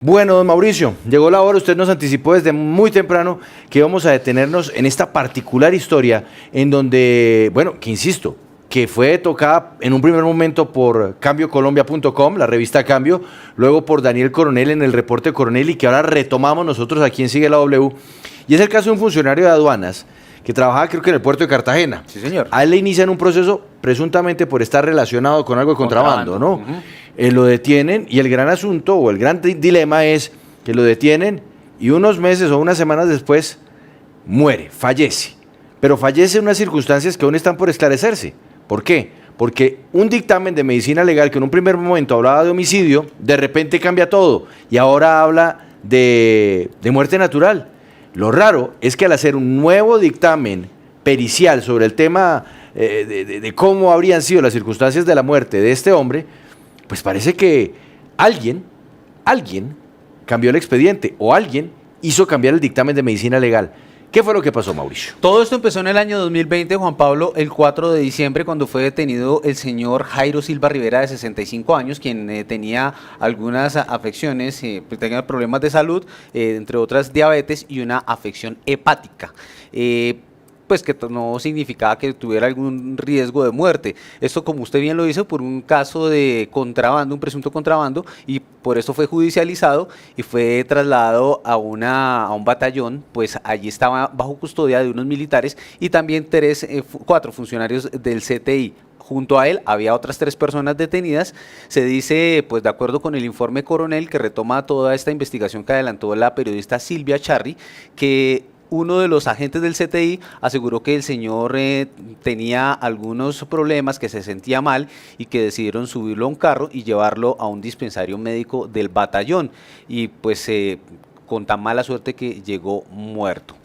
Bueno, don Mauricio, llegó la hora, usted nos anticipó desde muy temprano que íbamos a detenernos en esta particular historia en donde, bueno, que insisto, que fue tocada en un primer momento por CambioColombia.com, la revista Cambio, luego por Daniel Coronel en el reporte Coronel y que ahora retomamos nosotros aquí en Sigue la W. Y es el caso de un funcionario de aduanas que trabajaba creo que en el puerto de Cartagena. Sí, señor. A él le inician un proceso presuntamente por estar relacionado con algo de contrabando, ¿no? Uh-huh. Lo detienen y el gran asunto o el gran dilema es que lo detienen y unos meses o unas semanas después muere, fallece. Pero fallece en unas circunstancias que aún están por esclarecerse. ¿Por qué? Porque un dictamen de medicina legal que en un primer momento hablaba de homicidio, de repente cambia todo y ahora habla de muerte natural. Lo raro es que al hacer un nuevo dictamen pericial sobre el tema de cómo habrían sido las circunstancias de la muerte de este hombre, pues parece que alguien cambió el expediente o alguien hizo cambiar el dictamen de medicina legal. ¿Qué fue lo que pasó, Mauricio? Todo esto empezó en el año 2020, Juan Pablo, el 4 de diciembre, cuando fue detenido el señor Jairo Silva Rivera, de 65 años, quien tenía algunas afecciones, tenía problemas de salud, entre otras diabetes y una afección hepática. Pues que no significaba que tuviera algún riesgo de muerte. Esto, como usted bien lo hizo, por un caso de contrabando, un presunto contrabando, y por eso fue judicializado y fue trasladado a un batallón. Pues allí estaba bajo custodia de unos militares y también 4 funcionarios del CTI. Junto a él había otras 3 personas detenidas. Se dice, pues de acuerdo con el informe Coronel, que retoma toda esta investigación que adelantó la periodista Silvia Charri, que uno de los agentes del CTI aseguró que el señor tenía algunos problemas, que se sentía mal y que decidieron subirlo a un carro y llevarlo a un dispensario médico del batallón. Y pues con tan mala suerte que llegó muerto.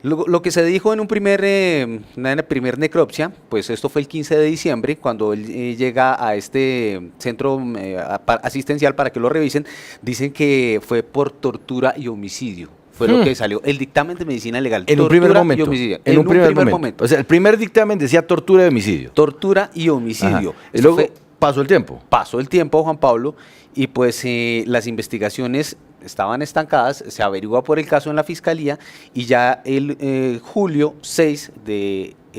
Lo que se dijo en una primer necropsia, pues esto fue el 15 de diciembre, cuando él llega a este centro asistencial para que lo revisen, dicen que fue por tortura y homicidio. Fue lo que salió, el dictamen de medicina legal. En un primer momento. En un primer momento. O sea, el primer dictamen decía tortura y homicidio. Tortura y homicidio. Y luego pasó el tiempo. Pasó el tiempo, Juan Pablo, y pues las investigaciones estaban estancadas, se averigua por el caso en la fiscalía y ya el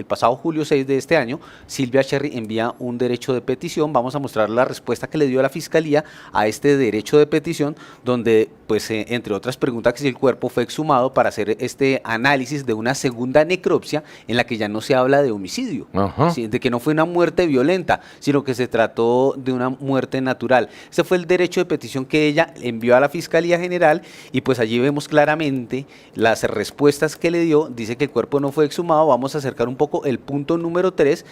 pasado julio 6 de este año, Silvia Charri envía un derecho de petición. Vamos a mostrar la respuesta que le dio la Fiscalía a este derecho de petición, donde, pues, entre otras preguntas, que si el cuerpo fue exhumado para hacer este análisis de una segunda necropsia en la que ya no se habla de homicidio, ¿sí? De que no fue una muerte violenta, sino que se trató de una muerte natural. Ese fue el derecho de petición que ella envió a la Fiscalía General y pues allí vemos claramente las respuestas que le dio. Dice que el cuerpo no fue exhumado. Vamos a acercar un poco el punto número 3.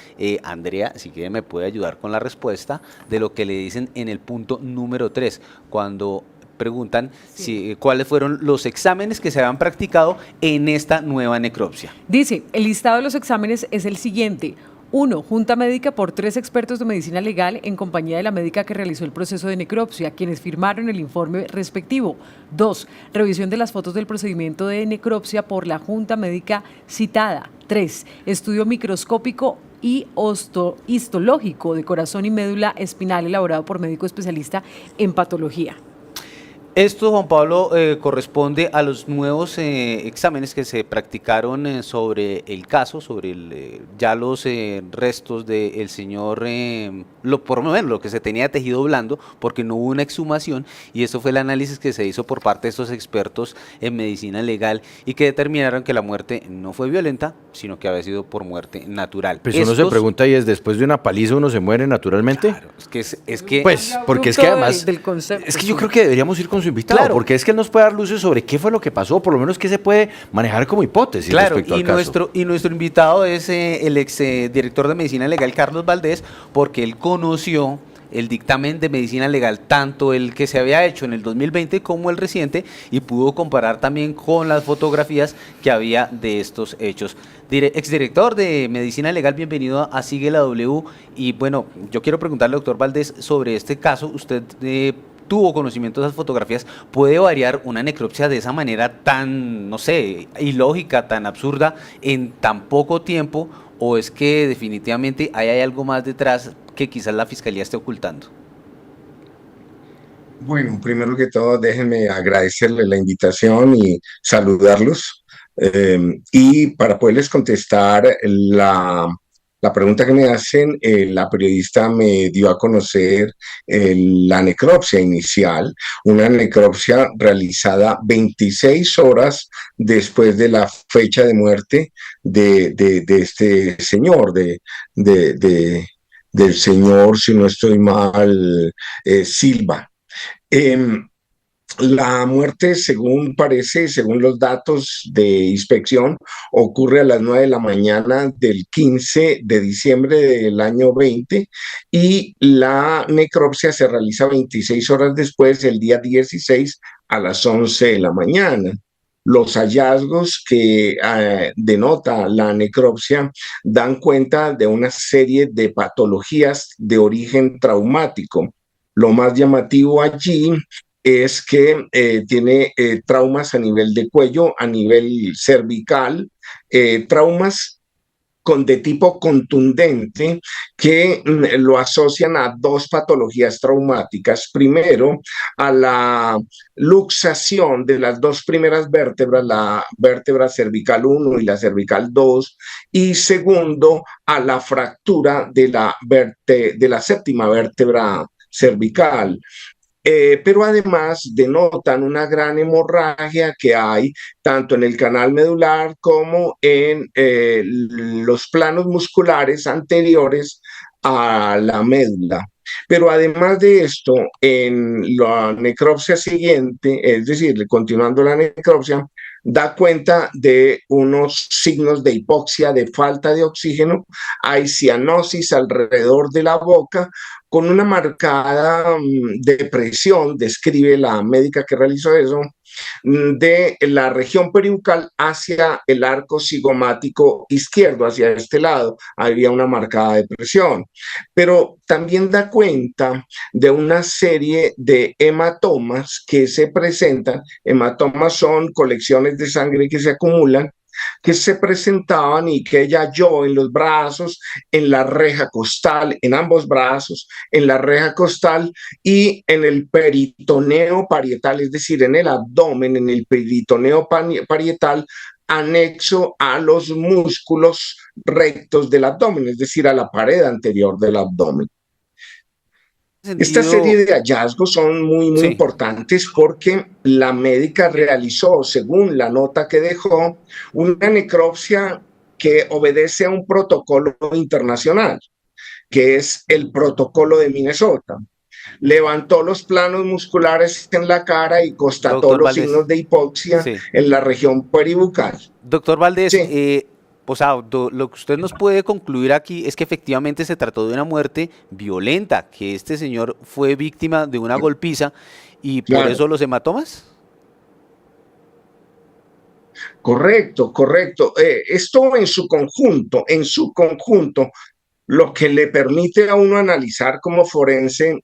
Andrea, si quiere, me puede ayudar con la respuesta de lo que le dicen en el punto número 3, cuando preguntan cuáles fueron los exámenes que se habían practicado en esta nueva necropsia. Dice, el listado de los exámenes es el siguiente. 1. Junta médica por 3 expertos de medicina legal en compañía de la médica que realizó el proceso de necropsia, quienes firmaron el informe respectivo. 2. Revisión de las fotos del procedimiento de necropsia por la junta médica citada. 3. Estudio microscópico y histológico de corazón y médula espinal elaborado por médico especialista en patología. Esto, Juan Pablo, corresponde a los nuevos exámenes que se practicaron sobre el caso, sobre ya los restos del señor, por lo menos lo que se tenía tejido blando, porque no hubo una exhumación, y eso fue el análisis que se hizo por parte de estos expertos en medicina legal y que determinaron que la muerte no fue violenta, sino que había sido por muerte natural. Pues uno se pregunta, ¿y es después de una paliza uno se muere naturalmente? Claro, es que pues, porque es que además, es que yo creo que deberíamos ir con su invitado, claro, porque es que él nos puede dar luces sobre qué fue lo que pasó, por lo menos qué se puede manejar como hipótesis, claro, respecto al caso. Y nuestro invitado es el ex director de medicina legal, Carlos Valdés, porque él conoció el dictamen de medicina legal, tanto el que se había hecho en el 2020 como el reciente, y pudo comparar también con las fotografías que había de estos hechos. Exdirector de medicina legal, bienvenido a Sigue la W. Y bueno, yo quiero preguntarle, doctor Valdés, sobre este caso. Usted tuvo conocimiento de esas fotografías. ¿Puede variar una necropsia de esa manera tan, no sé, ilógica, tan absurda, en tan poco tiempo? ¿O es que definitivamente hay algo más detrás que quizás la Fiscalía esté ocultando? Bueno, primero que todo, déjenme agradecerle la invitación y saludarlos. Y para poderles contestar la pregunta que me hacen, la periodista me dio a conocer la necropsia inicial, una necropsia realizada 26 horas después de la fecha de muerte de este señor, de, de- del señor, si no estoy mal, Silva. Eh, la muerte, según parece, según los datos de inspección, ocurre a las 9 de la mañana del 15 de diciembre del año 20 y la necropsia se realiza 26 horas después, el día 16 a las 11 de la mañana. Los hallazgos que denota la necropsia dan cuenta de una serie de patologías de origen traumático. Lo más llamativo allí es que tiene traumas a nivel de cuello, a nivel cervical, traumas de tipo contundente que lo asocian a dos patologías traumáticas. Primero, a la luxación de las dos primeras vértebras, la vértebra cervical 1 y la cervical 2, y segundo, a la fractura de la séptima vértebra cervical. Pero además denotan una gran hemorragia que hay tanto en el canal medular como en los planos musculares anteriores a la médula. Pero además de esto, en la necropsia siguiente, es decir, continuando la necropsia, da cuenta de unos signos de hipoxia, de falta de oxígeno, hay cianosis alrededor de la boca, con una marcada depresión, describe la médica que realizó eso, de la región peribucal hacia el arco cigomático izquierdo, hacia este lado, había una marcada depresión. Pero también da cuenta de una serie de hematomas que se presentan. Hematomas son colecciones de sangre que se acumulan, que se presentaban y que ella halló en los brazos, en la reja costal, en ambos brazos, en la reja costal y en el peritoneo parietal, es decir, en el abdomen, en el peritoneo parietal anexo a los músculos rectos del abdomen, es decir, a la pared anterior del abdomen. Esta serie Sentido, de hallazgos son muy sí. importantes porque la médica realizó, según la nota que dejó, una necropsia que obedece a un protocolo internacional, que es el protocolo de Minnesota. Levantó los planos musculares en la cara y constató Doctor los Valdés, signos de hipoxia sí. en la región peribucal. Doctor Valdés, Sí, o sea, lo que usted nos puede concluir aquí es que efectivamente se trató de una muerte violenta, que este señor fue víctima de una golpiza y por claro. eso los hematomas. Correcto, correcto. Esto en su conjunto, lo que le permite a uno analizar como forense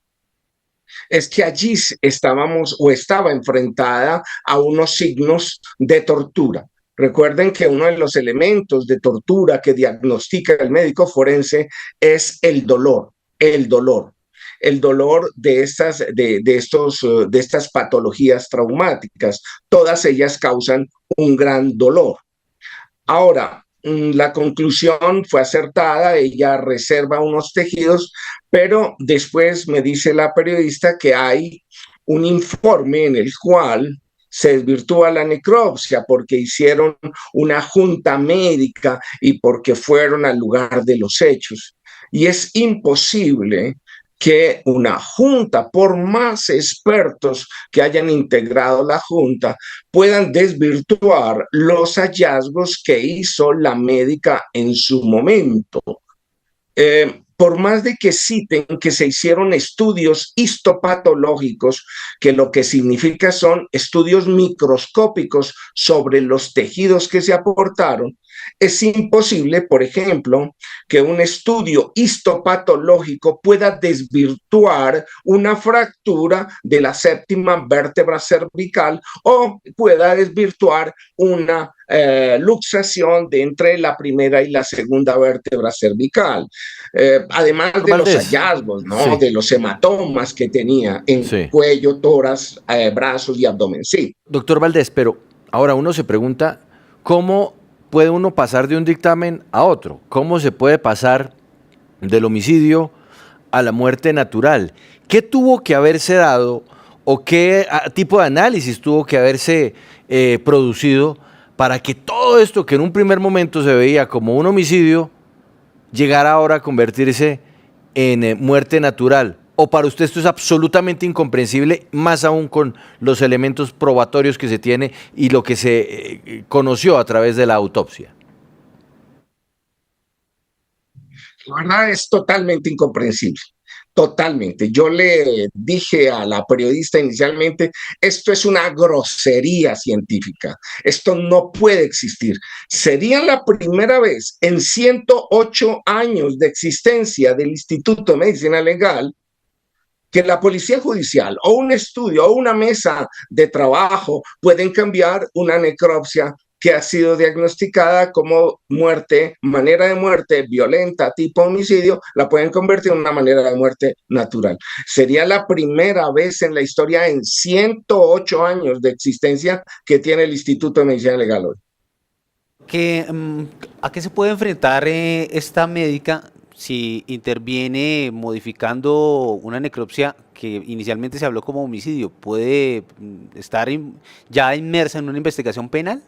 es que allí estábamos o estaba enfrentada a unos signos de tortura. Recuerden que uno de los elementos de tortura que diagnostica el médico forense es el dolor, el dolor de estas patologías traumáticas. Todas ellas causan un gran dolor. Ahora, la conclusión fue acertada, ella reserva unos tejidos, pero después me dice la periodista que hay un informe en el cual se desvirtúa la necropsia porque hicieron una junta médica y porque fueron al lugar de los hechos. Y es imposible que una junta, por más expertos que hayan integrado la junta, puedan desvirtuar los hallazgos que hizo la médica en su momento. Por más de que citen que se hicieron estudios histopatológicos, que lo que significa son estudios microscópicos sobre los tejidos que se aportaron, es imposible, por ejemplo, que un estudio histopatológico pueda desvirtuar una fractura de la séptima vértebra cervical o pueda desvirtuar una luxación de entre la primera y la segunda vértebra cervical. Además Doctor de los Valdés, hallazgos, ¿no? sí, De los hematomas que tenía en sí. cuello, tórax, brazos y abdomen. Sí. Doctor Valdés, pero ahora uno se pregunta, ¿cómo puede uno pasar de un dictamen a otro? ¿Cómo se puede pasar del homicidio a la muerte natural? ¿Qué tuvo que haberse dado o qué tipo de análisis tuvo que haberse producido para que todo esto que en un primer momento se veía como un homicidio llegara ahora a convertirse en muerte natural? ¿O para usted esto es absolutamente incomprensible, más aún con los elementos probatorios que se tiene y lo que se conoció a través de la autopsia? La verdad es totalmente incomprensible. Totalmente. Yo le dije a la periodista inicialmente, esto es una grosería científica, esto no puede existir. Sería la primera vez en 108 años de existencia del Instituto de Medicina Legal que la policía judicial o un estudio o una mesa de trabajo pueden cambiar una necropsia que ha sido diagnosticada como muerte, manera de muerte violenta, tipo homicidio, la pueden convertir en una manera de muerte natural. Sería la primera vez en la historia en 108 años de existencia que tiene el Instituto de Medicina Legal hoy. ¿A qué se puede enfrentar esta médica si interviene modificando una necropsia que inicialmente se habló como homicidio? ¿Puede estar ya inmersa en una investigación penal?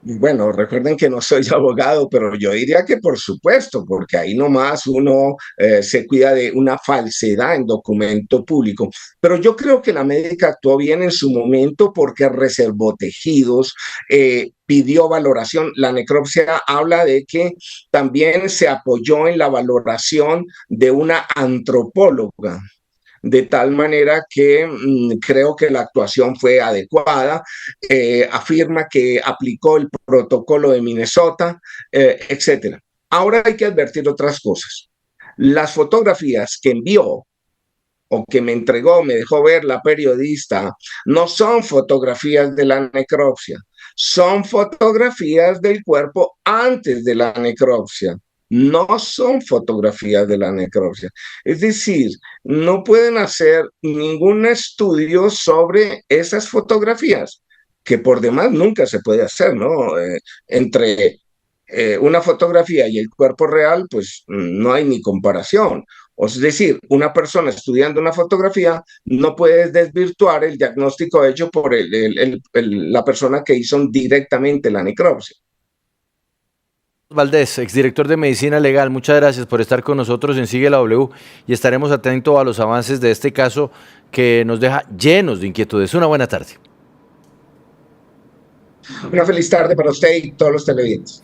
Bueno, recuerden que no soy abogado, pero yo diría que por supuesto, porque ahí nomás uno se cuida de una falsedad en documento público. Pero yo creo que la médica actuó bien en su momento porque reservó tejidos, pidió valoración. La necropsia habla de que también se apoyó en la valoración de una antropóloga, de tal manera que creo que la actuación fue adecuada. Afirma que aplicó el protocolo de Minnesota, etcétera. Ahora hay que advertir otras cosas. Las fotografías que envió o que me entregó, me dejó ver la periodista, no son fotografías de la necropsia, son fotografías del cuerpo antes de la necropsia. No son fotografías de la necropsia. Es decir, no pueden hacer ningún estudio sobre esas fotografías, que por demás nunca se puede hacer, ¿no? Entre una fotografía y el cuerpo real, pues no hay ni comparación. O es decir, una persona estudiando una fotografía no puede desvirtuar el diagnóstico hecho por la persona que hizo directamente la necropsia. Valdés, exdirector de Medicina Legal, muchas gracias por estar con nosotros en Sigue la W y estaremos atentos a los avances de este caso que nos deja llenos de inquietudes. Una buena tarde. Una feliz tarde para usted y todos los televidentes.